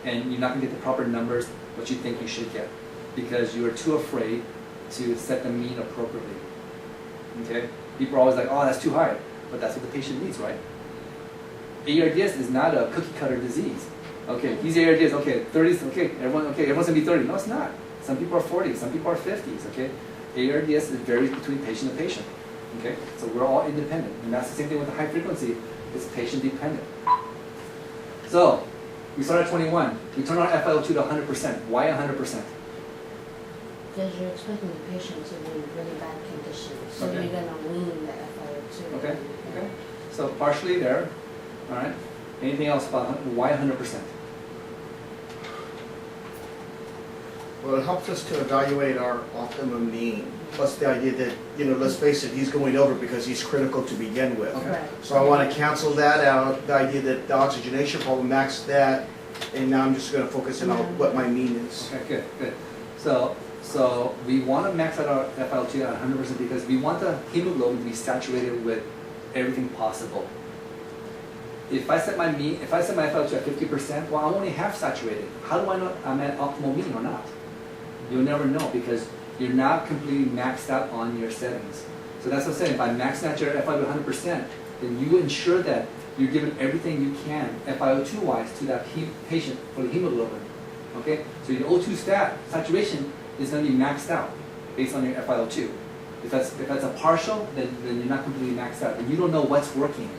and you're not going to get the proper numbers what you think you should get because you are too afraid to set the mean appropriately. Okay? People are always like, oh, that's too high, but that's what the patient needs, right? ARDS is not a cookie cutter disease. Okay, these ARDS, okay, 30s, okay, everyone's gonna be 30. No, it's not. Some people are 40, some people are 50s, okay? ARDS varies between patient and patient, okay? So we're all independent, and that's the same thing with the high frequency, it's patient dependent. So, we start at 21, we turn our FiO2 to 100%. Why 100%? Because you're expecting the patient to be in really bad condition, so Okay. you're gonna wean the FiO2. Okay, okay. So partially there, all right? Anything else about why 100%? Well, it helps us to evaluate our optimum mean. Plus the idea that, let's face it, he's going over because he's critical to begin with. Okay. Right. So I want to cancel that out, the idea that the oxygenation problem maxed that, and now I'm just going to focus in on what my mean is. Okay, good, good. So we want to max out our FiO2 at 100% because we want the hemoglobin to be saturated with everything possible. If I set my FiO2 at 50%, well, I'm only half saturated. How do I know I'm at optimal mean or not? You'll never know because you're not completely maxed out on your settings. So that's what I'm saying. By maxing out your FiO2 100%, then you ensure that you're giving everything you can FiO2-wise to that patient for the hemoglobin. Okay? So your O2 saturation is going to be maxed out based on your FiO2. If that's a partial, then you're not completely maxed out. And you don't know what's working.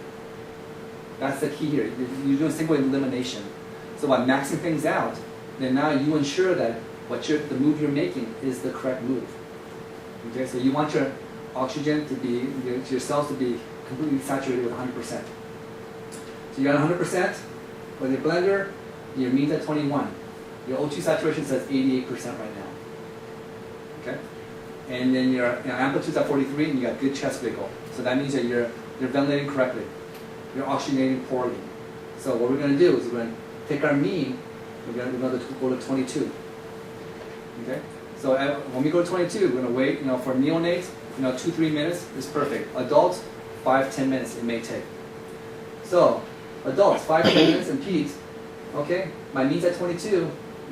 That's the key here. You're doing single elimination. So by maxing things out, then now you ensure that the move you're making is the correct move. Okay, so you want your oxygen to be, your cells to be completely saturated with 100%. So you got 100% with your blender, your mean's at 21. Your O2 saturation says 88% right now. Okay? And then your amplitude's at 43 and you got good chest wiggle. So that means that you're ventilating correctly. You're oxygenating poorly. So what we're going to do is we're going to take our mean, we're going to go to 22. Okay? So when we go to 22, we're going to wait, for neonates, 2-3 minutes is perfect. Adults, 5-10 minutes it may take. So, adults, 5-10 minutes, and peds, okay? My mean's at 22,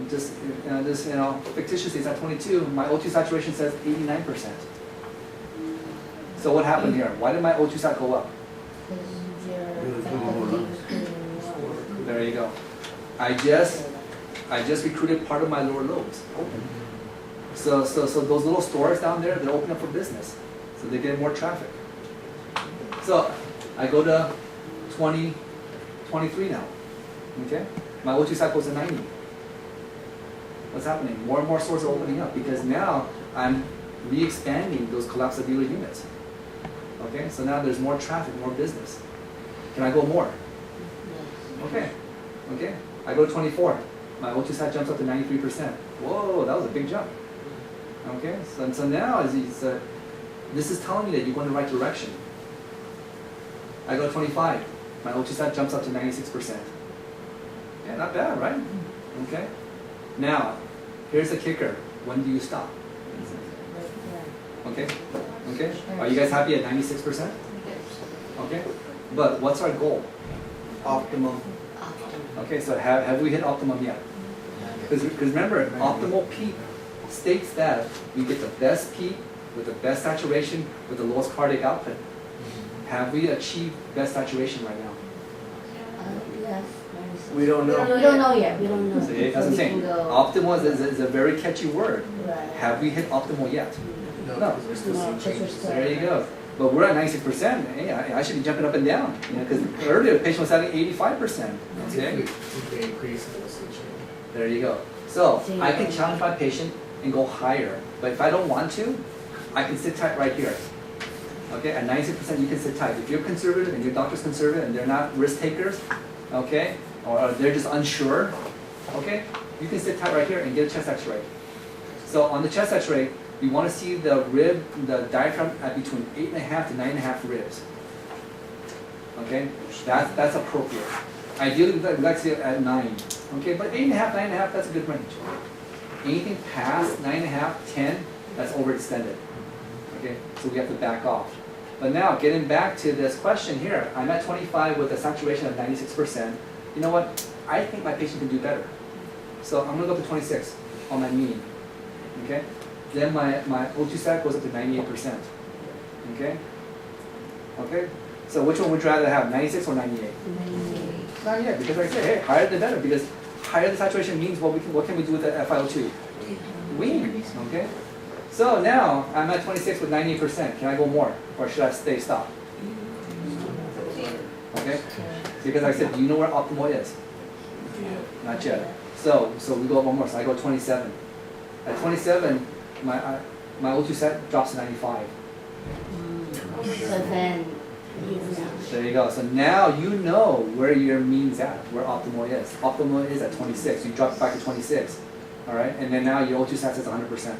just fictitiously it's at 22. My O2 saturation says 89%. So what happened here? Why did my O2 sat go up? There you go. I just recruited part of my lower lobes. So those little stores down there, they're open up for business. So they get more traffic. So I go to 20, 23 now. Okay? My O2 sat goes to 90. What's happening? More and more stores are opening up because now I'm re-expanding those collapsibility units. Okay? So now there's more traffic, more business. Can I go more? Okay. Okay. I go to 24. My O2 sat jumps up to 93%. Whoa, that was a big jump. Okay. So now this is telling me that you're going the right direction. I go to 25. My O2 sat jumps up to 96%. Yeah, not bad, right? Okay. Now, here's the kicker. When do you stop? Okay. Okay. Are you guys happy at 96%? Okay. But what's our goal? Optimum. Okay, so have we hit optimum yet? Because remember, optimal peak states that we get the best peak with the best saturation with the lowest cardiac output. Have we achieved best saturation right now? Yes. We don't know. We don't know yet. We don't know. See, that's what I'm saying. Optimal is a very catchy word. Right. Have we hit optimal yet? No. We're still No, seeing because changes. we're still- There you go. But we're at 96%. Hey, I should be jumping up and down. Because earlier the patient was at 85%. Okay? If they increase, it'll see change. There you go. So I can challenge my patient and go higher. But if I don't want to, I can sit tight right here. Okay? At 96%, you can sit tight. If you're conservative and your doctor's conservative and they're not risk takers, okay, or they're just unsure, okay, you can sit tight right here and get a chest X-ray. So on the chest X-ray, we want to see the rib, the diaphragm at between 8.5 to 9.5 ribs. Okay, that's appropriate. Ideally, we'd like to see it at 9. Okay, but 8.5, 9.5, that's a good range. Anything past 9.5, 10, that's overextended. Okay, so we have to back off. But now, getting back to this question here, I'm at 25 with a saturation of 96%. You know what? I think my patient can do better. So I'm gonna go up to 26 on my mean, okay? Then my O2 sat goes up to 98%, okay? Okay, so which one would you rather have, 96 or 98? 98, because like I said, hey, higher the better, because higher the saturation means what can we do with the FiO2? Wean, okay? So now I'm at 26 with 98%. Can I go more, or should I stop? Okay, because like I said, do you know where optimal is? Not yet. So we go up one more. So I go 27. At 27, my O2 set drops to 95. So then, There you go. So now you know where your mean's at, where optimal is. Optimal is at 26. You drop back to 26. All right, and then now your O2 sat is 100%.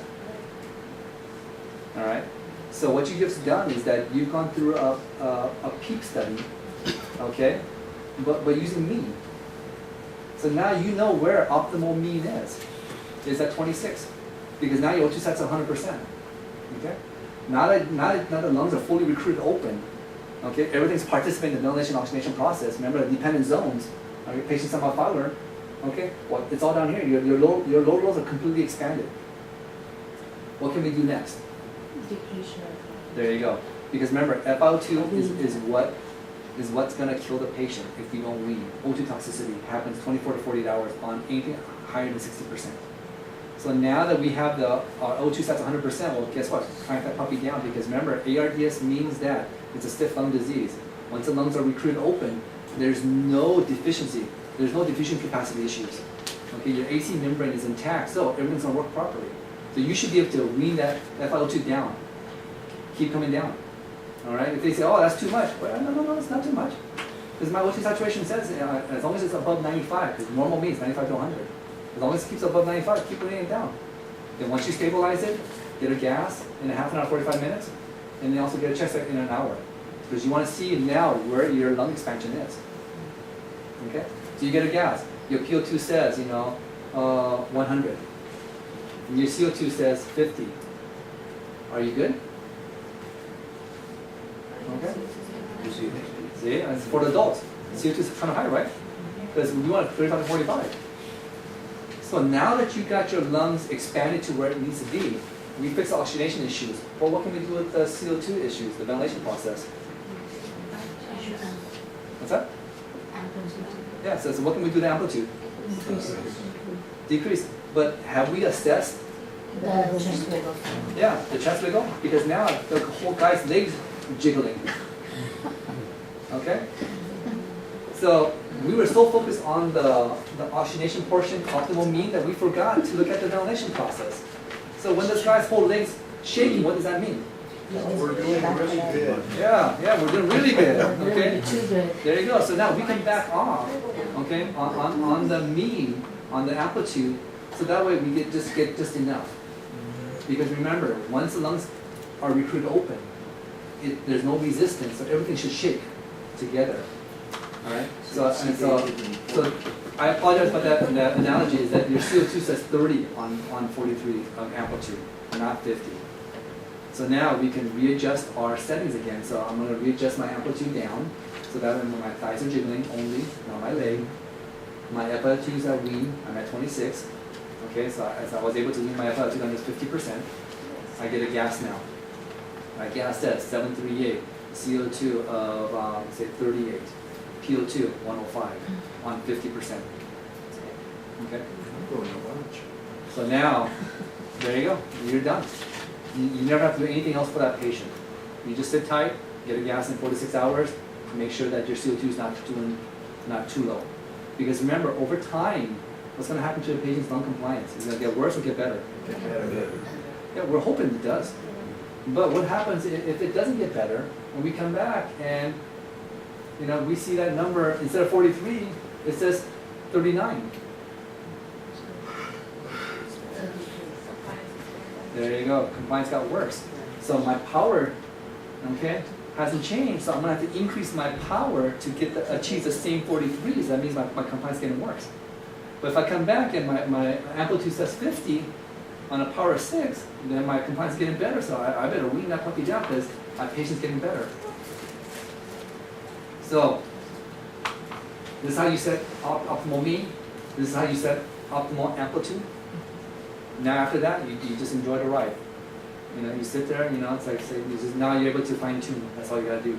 All right. So what you've just done is that you've gone through a peak study, okay, but using mean. So now you know where optimal mean is at 26, because now your O2 sat's 100%. Okay. Now that the lungs are fully recruited open, okay, everything's participating in the ventilation oxygenation process. Remember the dependent zones. Okay, patients somehow fowler. Okay, well it's all down here. Your lower lows are completely expanded. What can we do next? decrease your. There you go. Because remember, FiO2 is what's going to kill the patient if we don't wean. O2 toxicity happens 24 to 48 hours on anything higher than 60%. So now that we have our O2 sats 100%, well, guess what? Crank that puppy down, because remember, ARDS means that it's a stiff lung disease. Once the lungs are recruited open, there's no deficiency. There's no diffusion capacity issues. Okay, your AC membrane is intact, so everything's going to work properly. So you should be able to wean that FiO2 down. Keep coming down. All right. If they say, "Oh, that's too much," well, no, it's not too much. Because my O2 saturation says, as long as it's above 95, because normal means 95 to 100. As long as it keeps above 95, keep bringing it down. Then once you stabilize it, get a gas in a half an hour, 45 minutes, and then also get a chest in an hour, because you want to see now where your lung expansion is. Okay. So you get a gas. Your PO2 says, 100. And your CO2 says 50. Are you good? Okay. See, and it's for the adults. CO2 is kind of high, right? Because we want 35 to 45. So now that you got your lungs expanded to where it needs to be, we fix the oxygenation issues. Well, what can we do with the CO2 issues, the ventilation process? What's that? Yeah, so what can we do to the amplitude? Decrease. But have we assessed? The chest wiggle. Yeah, the chest wiggle? Because now the whole guy's legs jiggling. Okay? So we were so focused on the oxygenation portion, optimal mean, that we forgot to look at the ventilation process. So when this guy's whole legs shaking, what does that mean? We're doing really good. Yeah, we're doing really good. Okay? Too good. There you go. So now we can back off, okay, on the mean, on the amplitude, so that way we get just enough. Because remember, once the lungs are recruited open, there's no resistance, so everything should shake together. All right. So I apologize about that analogy. Is that your CO2 says 30 on 43 amplitude, not 50. So now we can readjust our settings again. So I'm going to readjust my amplitude down, so that when my thighs are jiggling only, not my leg. My FiO2s are wean. I'm at 26. Okay, so as I was able to wean my FiO2 down to 50%, I get a gas now. My gas says 738, CO2 of say 38, PO2 105 on 50%. Okay. So now, there you go. You're done. You never have to do anything else for that patient. You just sit tight, get a gas in 4 to 6 hours, make sure that your CO2 is not too low. Because remember, over time, what's going to happen to the patient's lung compliance? Is it going to get worse or get better? Get better. Yeah, we're hoping it does. But what happens if it doesn't get better, and we come back and we see that number, instead of 43, it says 39. There you go. Compliance got worse. So my power, okay, hasn't changed. So I'm going to have to increase my power to achieve the same 43s. That means my compliance is getting worse. But if I come back and my amplitude says 50 on a power of 6, then my compliance is getting better. So I better wean that puppy down because my patient's getting better. So this is how you set optimal mean. This is how you set optimal amplitude. Now after that, you just enjoy the ride. You know, you sit there, you know, it's like, say, now you're able to fine tune. That's all you gotta do.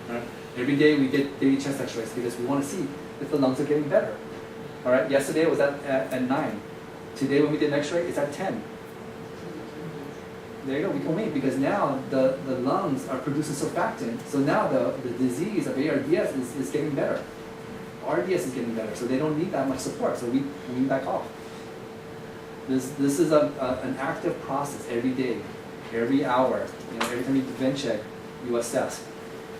Right? Every day we get daily chest x-rays because we want to see if the lungs are getting better. All right, yesterday it was at 9. Today when we did an x-ray, it's at 10. There you go, we can wait because now the lungs are producing surfactant. So now the disease of ARDS is getting better. RDS is getting better, so they don't need that much support, so we back off. This is an active process every day, every hour. You know, every time you vent check, you assess.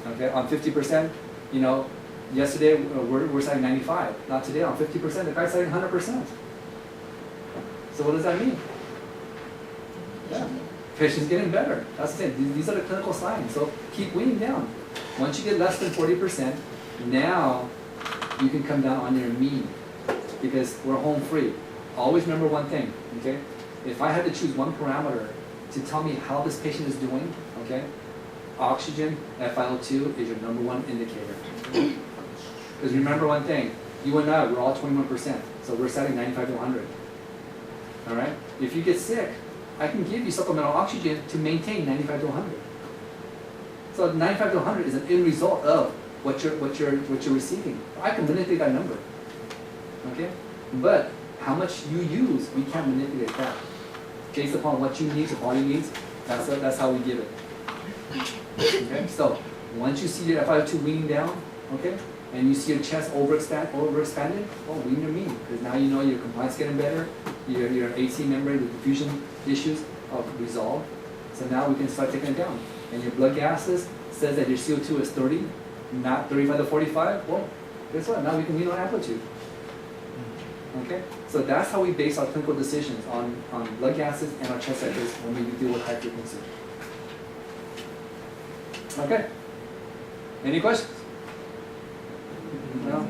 Okay, on 50%, you know, yesterday we're citing 95. Not today, on 50%, the guy's citing 100%. So what does that mean? Yeah, patient's getting better. That's the thing. These are the clinical signs. So keep weaning down. Once you get less than 40%, now you can come down on your mean because we're home free. Always remember one thing, okay? If I had to choose one parameter to tell me how this patient is doing, okay, oxygen, FiO2 is your number one indicator. Because remember one thing, you and I, we're all 21%, so we're setting 95 to 100. All right? If you get sick, I can give you supplemental oxygen to maintain 95 to 100. So 95 to 100 is an end result of what you're receiving. I can manipulate that number. Okay? But how much you use, we can't manipulate that. Based upon what you need, the body needs, that's how we give it. Okay? So once you see your FiO2 weaning down, okay, and you see your chest overexpanded, well, wean your mean, because now you know your compliance getting better, your AC membrane, the diffusion issues are resolved. So now we can start taking it down. And your blood gases says that your CO2 is 30, not 35 to 45. Well, guess what? Now we can wean on amplitude. Okay? So that's how we base our clinical decisions on blood gases and our chest x-rays when we deal with high frequency. Okay? Any questions? No? I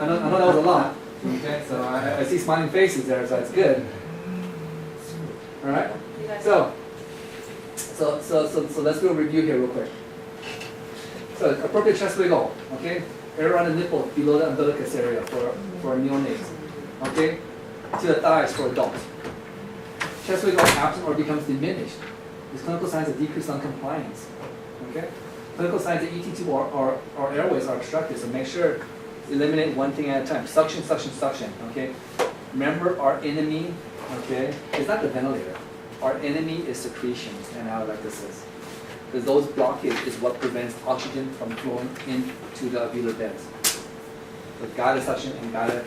know that was a lot. Okay? So I see smiling faces there, so that's good. All right? So let's do a review here real quick. So appropriate chest wiggle, okay? Air around the nipple below the umbilicus area for neonates. Okay? To the thighs for adults. Chest wiggle absent or becomes diminished. These clinical signs of decreased lung compliance. Okay? Clinical signs that ET2 or airways are obstructed, so make sure eliminate one thing at a time. Suction, suction, suction. Okay? Remember our enemy, okay, it's not the ventilator. Our enemy is secretions and atelectasis. Because those blockades is what prevents oxygen from flowing into the alveolar beds. So gotta suction and gotta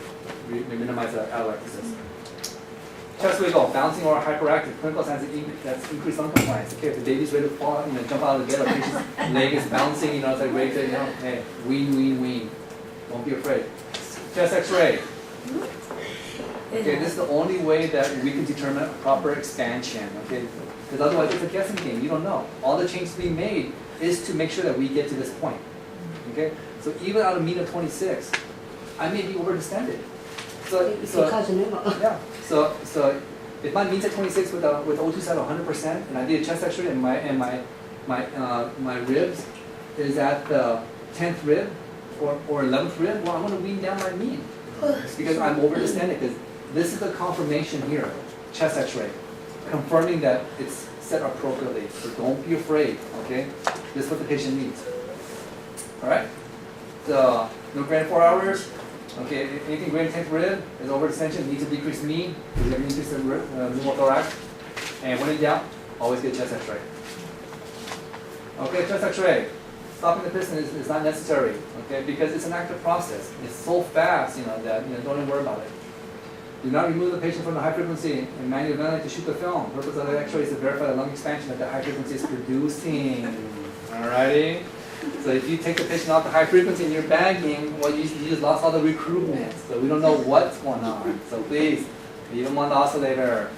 minimize the atelectasis. Chest wiggle, bouncing or hyperactive, clinical signs that's increased lung compliance. Okay, if the baby's ready to fall, jump out of the bed, or the patient's leg is bouncing, it's like ready to, hey, wean. Don't be afraid. Chest x-ray. Okay, this is the only way that we can determine a proper expansion, okay? Because otherwise it's a guessing game, you don't know. All the changes being made is to make sure that we get to this point, okay? So even out of mean of 26, I may be overdistended. Yeah, so if my mean's at 26 with O2 set 100%, and I did a chest x-ray and my ribs is at the 10th rib or 11th rib, well, I'm going to wean down my mean. Because I'm overdistended, because this is the confirmation here, chest x-ray, confirming that it's set appropriately. So don't be afraid, okay? This is what the patient needs. All right? So no greater than 4 hours. Okay, anything greater than 10th rib is overextension, needs to decrease mean, because you increase the pneumothorax. And when in doubt, always get chest x-ray. Okay, chest x-ray. Stopping the piston is not necessary, okay, because it's an active process. It's so fast, that don't even worry about it. Do not remove the patient from the high frequency and manually ventilate to shoot the film. The purpose of the x-ray is to verify the lung expansion that the high frequency is producing. Alrighty? So if you take the patient off the high frequency and you're bagging, well, you just lost all the recruitment. So we don't know what's going on. So please, leave them on the oscillator.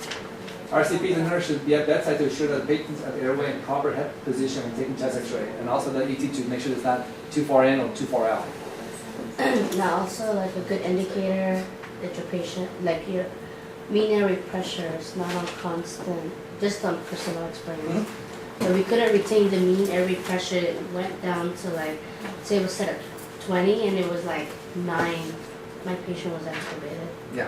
RCPs and nurses should be at bedside to ensure that the patients have airway in proper head position when taking chest x-ray. And also the ET to make sure it's not too far in or too far out. Now also like a good indicator that your patient, like your mean airway pressure is not on constant, just on personal experience. So we couldn't retain the mean airway pressure, it went down to like, say it was set at 20 and it was like 9. My patient was extubated. Yeah.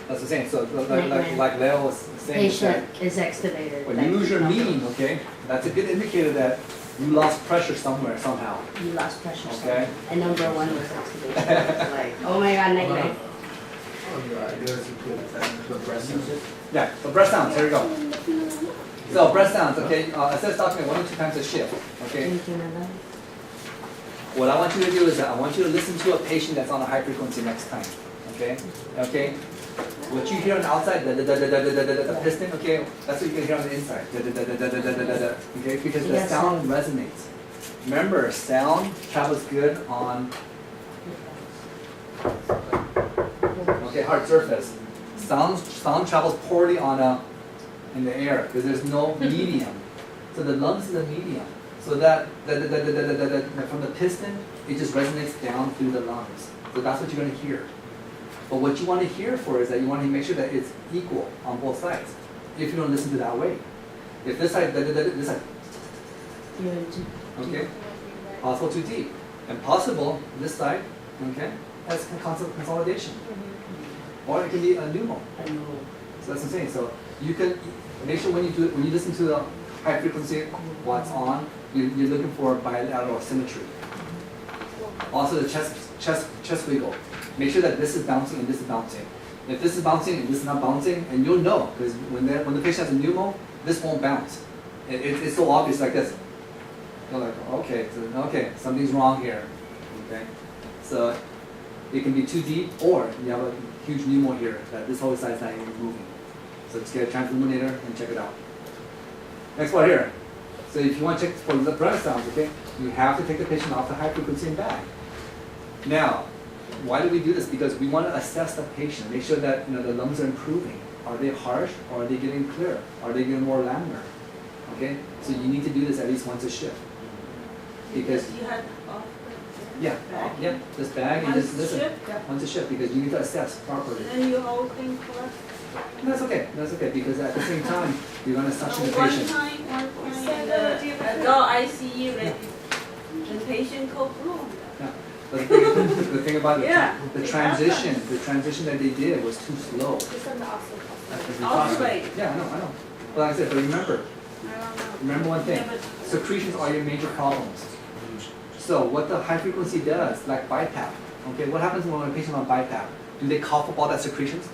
That's the same. So When like Leo was saying, patient is extubated. when like, you lose your mean, okay, that's a good indicator that you lost pressure somewhere somehow. You lost pressure. Okay. And number 1 was extubation. It's like, oh my god, negative. On your ideas, you put the breast sounds. Yeah. So breath sounds. Here we go. So breath sounds. Okay. Assess document 1 or 2 times a shift. Okay. Thank you, Nana. What I want you to do is that I want you to listen to a patient that's on a high frequency next time. Okay? Okay? What you hear on the outside, the piston, okay, that's what you're gonna hear on the inside. Okay? Because the Yes, sound resonates. Remember, sound travels good on hard surface. Sound travels poorly in the air because there's no medium. So the lungs is a medium. So that from the piston, it just resonates down through the lungs. So that's what you're going to hear. But what you want to hear for is that you want to make sure that it's equal on both sides. If you don't listen to that way, if this side, this side, okay, possible too deep, and possible this side, okay, that's consolidation, or it can be a pneumo. So that's what I'm saying. So you can make sure when you listen to the high frequency, what's on, you're looking for bilateral symmetry. Also the chest wiggle. Make sure that this is bouncing and this is bouncing. If this is bouncing and this is not bouncing, and you'll know, because when the patient has a pneumo, this won't bounce. It's so obvious like this. You're like, okay, something's wrong here. Okay, so it can be too deep, or you have a huge pneumo here that this whole side's not even moving. So just get a transilluminator and check it out. Next part here. So if you want to check for the breath sounds, okay, you have to take the patient off the high frequency and back. Now, why do we do this? Because we want to assess the patient, make sure that the lungs are improving. Are they harsh or are they getting clear? Are they getting more laminar? Okay, so you need to do this at least once a shift. Because you had off this bag and just listen once a shift because you need to assess properly. and then you whole thing correct. That's okay because at the same time you're going to suction the One patient. time, the adult ICU ready, the patient go blue. Yeah. But the thing about it, Yeah, the it transition that they did was too slow. Osprey. Yeah, I know. But like I said, but remember one thing. Yeah, but- Secretions are your major problems. So what the high frequency does, like BiPAP, okay, what happens when a patient on BiPAP? Do they cough up all that secretions?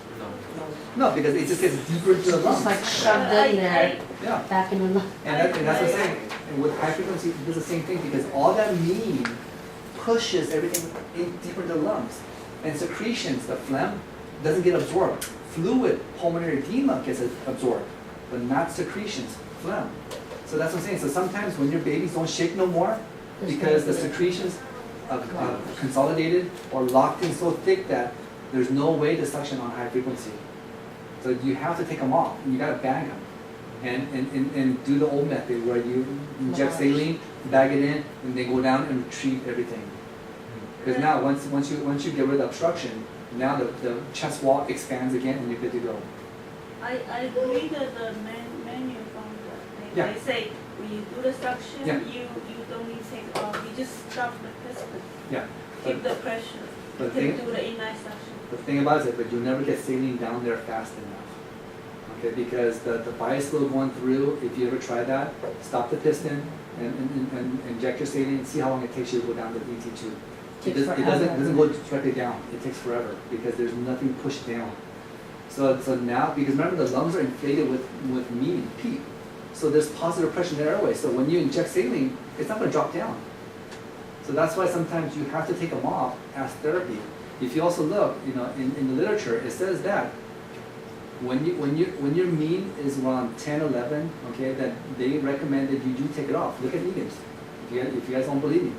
No, because it just gets deeper into the lungs. It's like shoved in there, Yeah. back in the lung. And that's what I'm saying. And with high frequency, it does the same thing because all that mean pushes everything in deeper into the lungs. And secretions, the phlegm, doesn't get absorbed. Fluid, pulmonary edema gets absorbed, but not secretions, phlegm. So that's what I'm saying. So sometimes when your babies don't shake no more, because the secretions are consolidated or locked in so thick that there's no way to suction on high frequency. So you have to take them off. You got to bag them, and do the old method where you inject saline, bag it in, and then go down and retrieve everything. Because now once you get rid of the obstruction, now the chest wall expands again and you're good to go. I agree that the menu from Yeah. they say when you do the suction, Yeah. you don't need to take off. You just stop the piston, Yeah. keep the pressure. But You the can thing, do the inline suction. the thing about it is that you'll never get saline down there fast enough. Okay, because the bias flow going through, if you ever try that, stop the piston and inject your saline and see how long it takes you to go down the DT tube. It doesn't go directly down. It takes forever because there's nothing pushed down. So now, because remember the lungs are inflated with mean, PEEP. So there's positive pressure in the airway. So when you inject saline, it's not going to drop down. So that's why sometimes you have to take them off as therapy. If you also look, in the literature, it says that when your mean is around 10, 11, okay, that they recommend that you do take it off. Look at Egan's. If you guys don't believe me,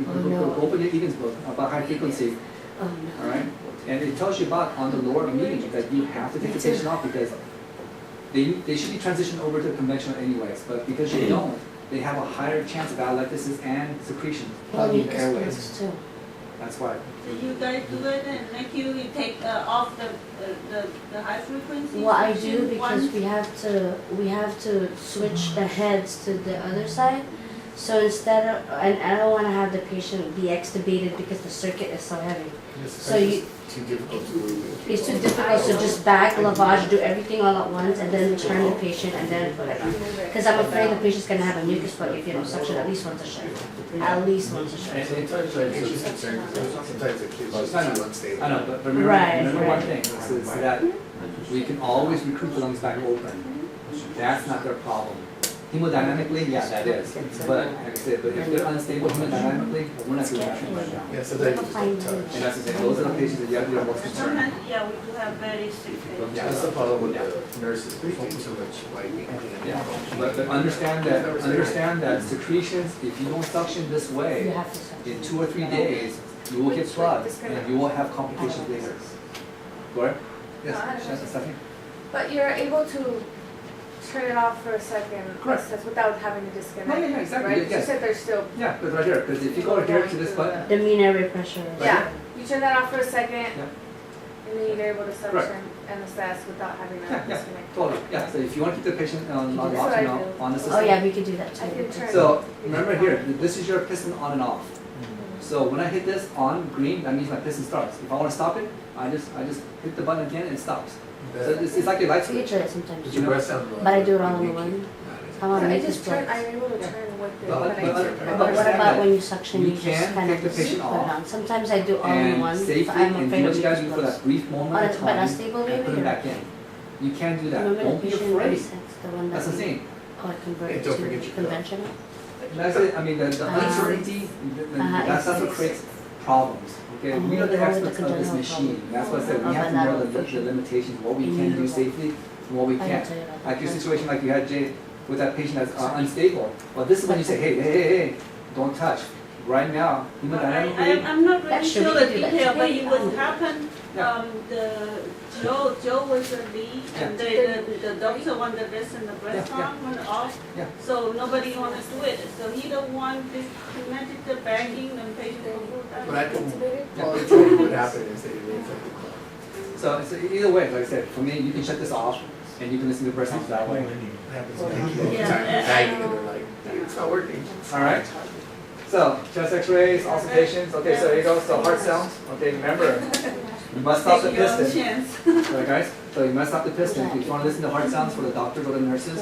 go open your Egan's book about high frequency. Oh, no. All right, and it tells you about on the lower mean that you have to take the patient off because they should be transitioned over to conventional anyways, but because you don't, they have a higher chance of atelectasis and secretion plugging the airways. Too. That's why. So you guys do it and make you take off the high frequency? What I do suction because once? we have to switch the heads to the other side. So instead of, and I don't wanna have the patient be extubated because the circuit is so heavy. So you, Too difficult to move. it's too difficult to just bag, lavage, do everything all at once and then turn the patient and then put it on. Cause I'm afraid the patient's gonna have a mucus plug if you don't suction at least once a shift. At least once a shift. Sometimes I'm just concerned because sometimes the kids are I know. too unstable. I know, but remember, Right, remember one right. thing, is that we can always recruit the lungs back open. That's not their problem. Hemodynamically, yeah, that is. But, like I said, but if they're unstable hemodynamically, we're not doing that right now. Yeah, sometimes it's like touch. And that's the thing, those are the patients that you have to be the most concerned. Sometimes, yeah, we do have very sick patients. Yeah. That's the problem with the nurses, they focus so much wiping. Yeah, but understand that secretions, if you don't suction this You way, have to suction. in 2 or 3 days, you will get plugs and you will have complications later. Go ahead. Yes, Stephanie? But you're able to turn it off for a second, Correct. that's without having to disconnect. No, yeah, exactly, Right? You yes. said there's still, Yeah, but right here, because if you go here to this button, The mean area pressure. yeah, you turn that off for a second, Yeah. and then you're able to Correct. suction and assess without having to Yeah, yeah. disconnect. totally, yeah, so if you want to keep the patient on That's lock, what I you know, do. on the system. Oh yeah, we could do that I can too. turn. So, remember here, this is your piston on and off. So when I hit this on green, that means my piston starts. If I want to stop it, I just hit the button again and it stops. So it's like a light We could switch. try that sometimes. Did your breath sound low? But I do it all in one. I want to I make this just turn, flex. I'm able to turn with the, But- when I but- turn. but But what understand about that when you suction, you you just can kind of take the just patient put it off on? Sometimes I do all in And one, safely, but I'm and afraid do what of you gotta do mucus for plugs. that brief moment But of time unstable and put baby them or? back in. You can't do that. Remember Don't the be patient afraid. resets, the one That's that the we thing. convert Hey, don't to forget your conventional? That's it, I mean, the uncertainty, that's what creates problems, okay? We are the Go with the experts of this congenital machine, problem. that's why I said we Of have to another know the function. limitations, what we can do safely and what we I can can't. tell you about that. Like your situation like you had, Jay, with that patient that's unstable, well, this is when you say, hey, don't touch. Right now, hemodynamically, I'm not That really should sure be the good. That detail, should but be it fine. was happened, Yeah. Joe was the lead, and the doctor wanted to listen the breast Yeah, yeah. pump went off, Yeah. so nobody wanted to do it, so he the one disconnected the bagging and patient But I think, Intubated? well, it's like what happened is they didn't affect the clock. so either way, like I said, for me, you can shut this off and you can listen to the breast pump that way. It happens to me all the Yeah. time, bagging and they're like, "Dude, it's not working." All right. So chest X-rays, auscultations. Okay, so here you go. So heart sounds. Okay, remember, you must stop the Take your own piston. chance. All right, guys. So you must stop the piston if you want to listen to heart sounds for the doctors or the nurses.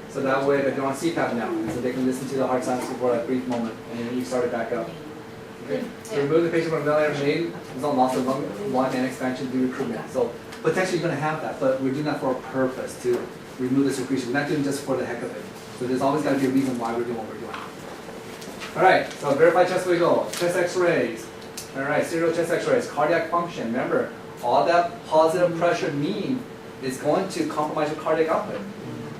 So that way they're on CPAP now, and so they can listen to the heart sounds for a brief moment, and then you start it back up. Okay. So remove the patient from ventilator made result loss of lung 1 and expansion due to recruitment. So potentially you're going to have that, but we're doing that for a purpose to remove the secretion. We're not doing just for the heck of it. So there's always got to be a reason why we're doing what we're doing. All right, so verify chest we go. Chest X-rays. All right, serial chest X-rays. Cardiac function. Remember, all that positive pressure mean is going to compromise your cardiac output.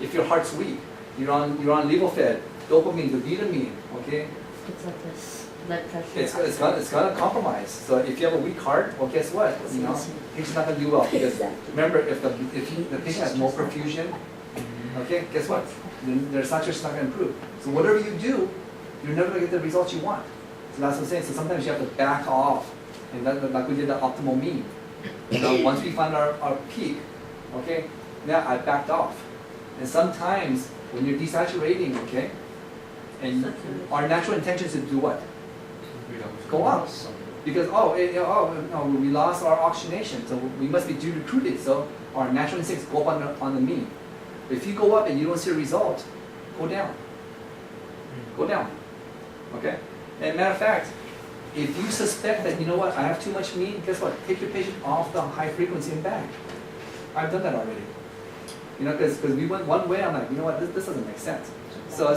If your heart's weak, you're on levofed, dopamine, the vitamine. Okay, It's like this blood pressure. it's gonna compromise. So if you have a weak heart, well, guess what? You know, patient's not gonna do well because remember, if the patient has no perfusion, okay, guess what? Then their saturation is not gonna improve. So whatever you do, you're never gonna get the results you want. So that's what I'm saying. So sometimes you have to back off, and that, like we did the optimal mean. You know, once we find our peak, okay, now I backed off. And sometimes when you're desaturating, okay, and our natural intention is to do what? Go up. Because, no, we lost our oxygenation, so we must be de-recruited, so our natural instincts go up on the mean. But if you go up and you don't see a result, go down. Go down. Okay? And matter of fact, if you suspect that, you know what, I have too much mean, guess what? Take your patient off the high frequency and back. I've done that already. You know, because we went one way, I'm like, you know what, this doesn't make sense. So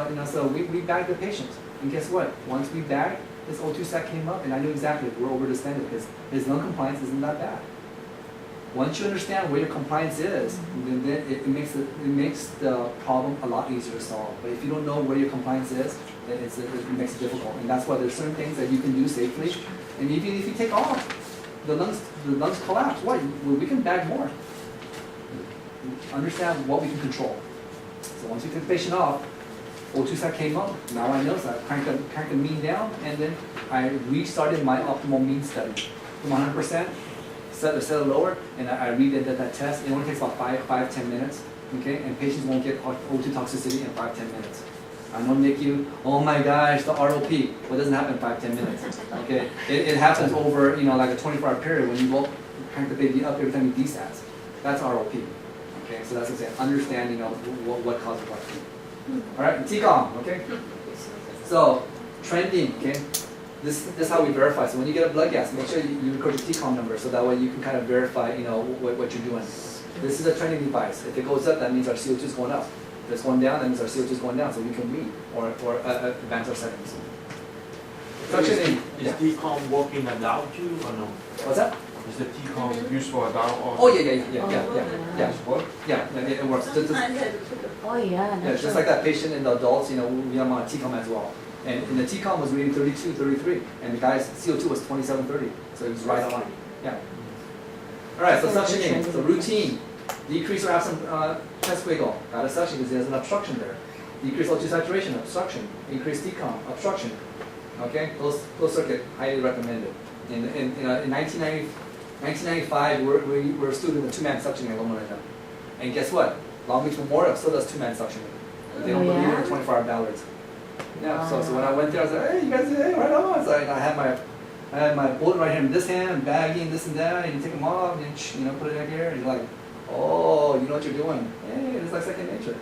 you know, so we bagged the patient. And guess what? Once we bagged, his O2 sat came up, and I knew exactly we're over-distended because his lung compliance isn't that bad. Once you understand where your compliance is, then it makes the problem a lot easier to solve. But if you don't know where your compliance is, then it makes it difficult. And that's why there's certain things that you can do safely. And even if you take off, the lungs collapse. Why? Well, we can bag more. Understand what we can control. So once we take the patient off, O2 sat came up. Now I know, so I cranked the mean down, and then I restarted my optimal mean study from 100%. Set it lower, and I redid that test. It only takes about 5-10 minutes, okay? And patients won't get O2 toxicity in 5-10 minutes. I know NICU, oh my gosh, the ROP. What doesn't happen in 5-10 minutes? Okay, it happens over, like a 24-hour period when you go crank the baby up every time you desats. That's ROP. Okay, so that's what I'm saying. Understand, what causes what. All right, TCOM. Okay. So trending. Okay. This is how we verify. So when you get a blood gas, make sure you record your TCOM number, so that way you can kind of verify, what you're doing. This is a trending device. If it goes up, that means our CO2 is going up. If it's going down, that means our CO2 is going down, so we can read or advance our settings. Suctioning. Is TCOM working adult you or no? What's that? Is the TCOM used for adult or? Oh yeah. What? Yeah, it works. Sometimes they put the Oh, yeah. Yeah, just like that patient in the adults, we have them on a TCOM as well. And in the TCOM was reading 32, 33, and the guy's CO2 was 27, 30, so he was right on. Yeah. All right, so suctioning. So routine. Decrease or absent chest wiggle. Got a suction because there's an obstruction there. Decrease O2 saturation, obstruction. Increase TCOM, obstruction. Okay, closed circuit, highly recommended. In 1995, we were still doing the 2-man suctioning at Loma Linda. And guess what? Long Beach Memorial still does 2-man suctioning. They don't believe in the 24-hour ballards. Yeah, so when I went there, I was like, hey, you guys, hey, right on. So I had my bullet right here in this hand, baggie and this and that, and you take them off, and put it right here, and you're like, oh, you know what you're doing. Hey, it's like second nature.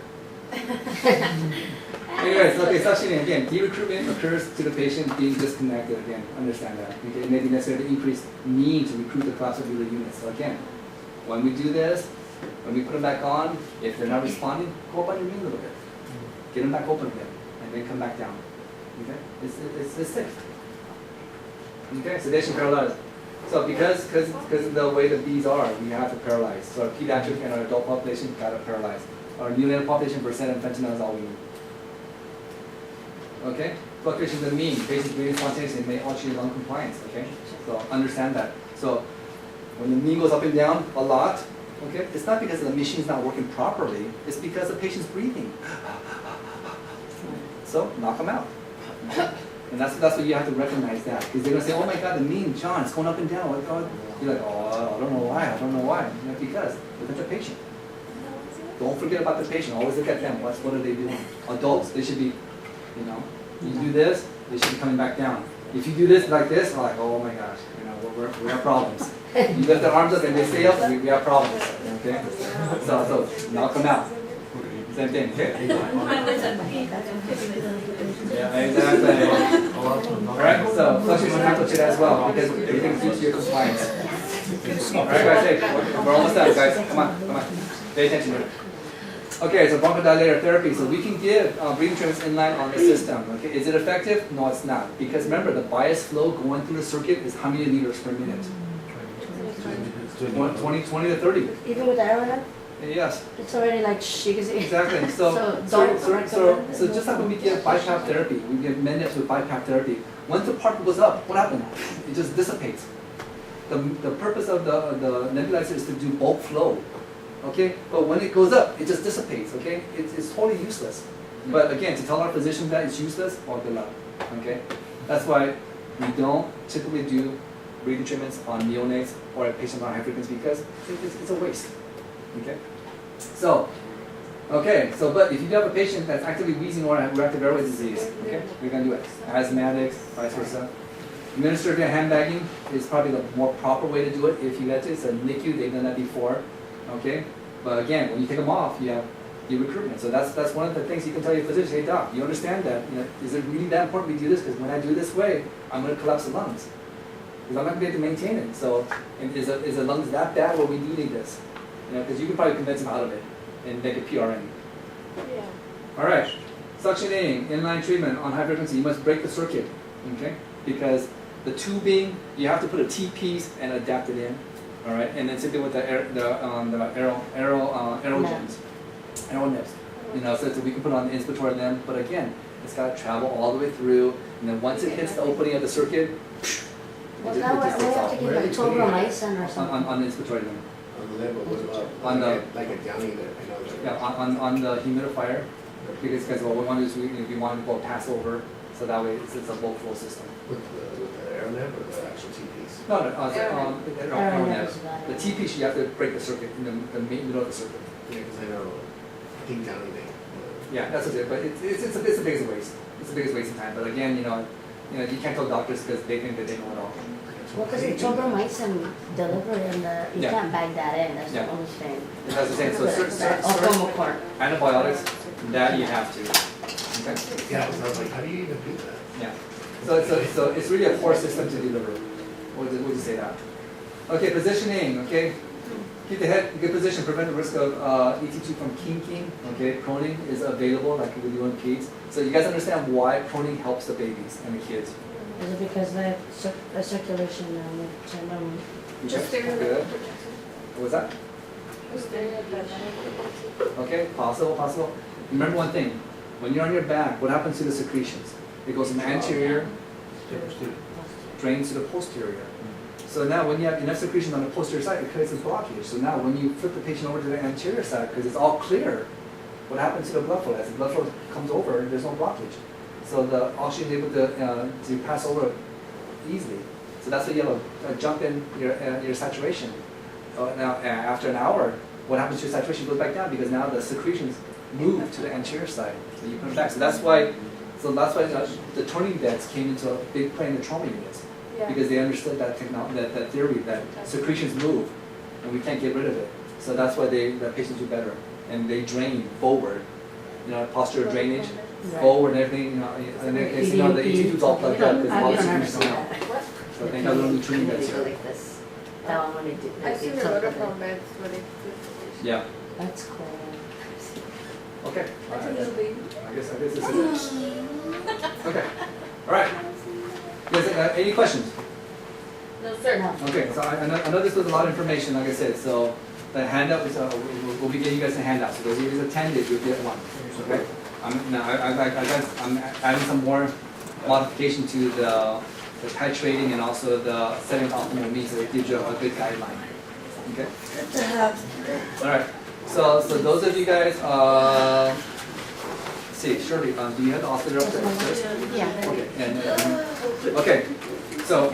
Anyways, okay, suctioning again. De-recruitment occurs to the patient being disconnected. Again, understand that. Okay, it may be necessary to increase need to recruit the collapsed urethral unit. So again, when we do this, when we put them back on, if they're not responding, go up on your knee a little bit. Get them back open again, and then come back down. Okay, it's safe. Okay, sedation paralyzed. So because of the way the bees are, we have to paralyze. So our pediatric and our adult population got to paralyze. Our neonatal population percent of fentanyl is all we need. Okay? Fluctuations in the mean. Patients breathing spontaneously may alter your lung compliance. Okay? So understand that. So when the mean goes up and down a lot, okay, it's not because the machine's not working properly. It's because the patient's breathing. So knock them out. And that's what you have to recognize that. Because they're going to say, oh my God, the mean, John, it's going up and down. What God? You're like, oh, I don't know why. Because look at the patient. Don't forget about the patient. Always look at them. What are they doing? Adults, they should be, you do this, they should be coming back down. If you do this like this, we're like, oh my gosh, we have problems. You lift their arms up and they stay up, we have problems. Okay? So knock them out. Same thing. Okay? Yeah, exactly. Alright, so fluctuation amplitude as well, because everything's due to your compliance. Alright guys, hey, we're almost done guys. Come on. Pay attention here. Okay, so bronchodilator therapy. So we can give breathing treatments inline on the system. Okay, is it effective? No, it's not. Because remember, the bias flow going through the circuit is how many liters per minute? 20 to 30. Even with the arrowhead? Yes. It's already like you can see. Exactly. So just like when we give BiPAP therapy, we give MENDEPs with BiPAP therapy. Once the particle goes up, what happens? It just dissipates. The purpose of the nebulizer is to do bulk flow. Okay, but when it goes up, it just dissipates. Okay, it's totally useless. But again, to tell our physician that it's useless, well, good luck. Okay, that's why we don't typically do breathing treatments on neonates or a patient on high frequency because it's a waste. Okay, so but if you do have a patient that's actively wheezing or reactive airway disease, okay, we're gonna do it. Asthmatics, vice versa. Administered via handbagging is probably the more proper way to do it. If you get to, it's a NICU, they've done that before. Okay, but again, when you take them off, you have recruitment. So that's one of the things you can tell your physician. Hey doc, you understand that? Is it really that important we do this? Because when I do this way, I'm going to collapse the lungs. Because I'm not going to be able to maintain it. So is the lungs that bad where we do need this? Because you can probably convince them out of it and make a PRN. Yeah. All right, suctioning, inline treatment on high frequency. You must break the circuit. Okay, because the tubing, you have to put a T-piece and adapt it in. All right, and then same thing with the aerogens, arrow nips. So we can put on the inspiratory limb, but again, it's got to travel all the way through, and then once it hits the opening of the circuit, Well, now we have to give like tobramycin or something. on the inspiratory limb. On the level, what about On the- like a Johnny there? Yeah, on the humidifier, because what we want to do is we want to go pass over, so that way it's a bulk flow system. With the aeronet or the actual T-piece? No, Arrow nips. the T-piece you have to break the circuit in the middle of the circuit. Yeah, because I know, I think Johnny, Yeah, that's what it is, but it's the biggest waste. It's the biggest waste of time, but again, you you can't tell doctors because they think that they know it all. Well, because it's overmycin delivery and you Yeah. can't bag that in, that's the Yeah. only thing. And that's the same, so certain Ocomocor. antibiotics, that you have to. Okay? Yeah, so I was like, how do you even do that? Yeah. So it's really a poor system to deliver. Would you say that? Okay, positioning, okay? Keep the head in good position, prevent the risk of ET2 from kinking, okay? Proning is available like with you and peds. So you guys understand why proning helps the babies and the kids. Is it because the circulation and Just Okay, stay good. What was that? Okay, possible. Remember one thing, when you're on your back, what happens to the secretions? It goes from the anterior, drains to the posterior. So now when you have enough secretion on the posterior side, it creates a blockage. So now when you flip the patient over to the anterior side, because it's all clear, what happens to the blood flow? As the blood flow comes over, there's no blockage. So the oxygen is able to pass over easily. So that's why you have a jump in your saturation. Now after an hour, what happens to your saturation? It goes back down because now the secretions move to the anterior side. So you put them back. So that's why the turning beds came into a big play in the trauma units. Because they understood that that theory that secretions move and we can't get rid of it. So that's why the patients do better and they drain forward. Postural drainage, forward and everything. And then the ET2 is all plugged up because a lot of secretions come out. So they have little training beds here. like this. That one when they do. I've seen the clip it. rotophone beds where they. Yeah. That's cool. Okay. That's a little baby. I guess this is it. Okay. All right. Yes, any questions? No, sir. No. Okay, so I know this was a lot of information, like I said, so the handout, we'll be getting you guys a handout, so those of you who attended, you'll get one, okay? I'm adding some more modification to the titrating and also the setting optimal means, so it gives you a good guideline, okay? Good to have. All right, so those of you guys, see, Shirley, do you have the oscillator upstairs? Yeah. Okay, and, okay, so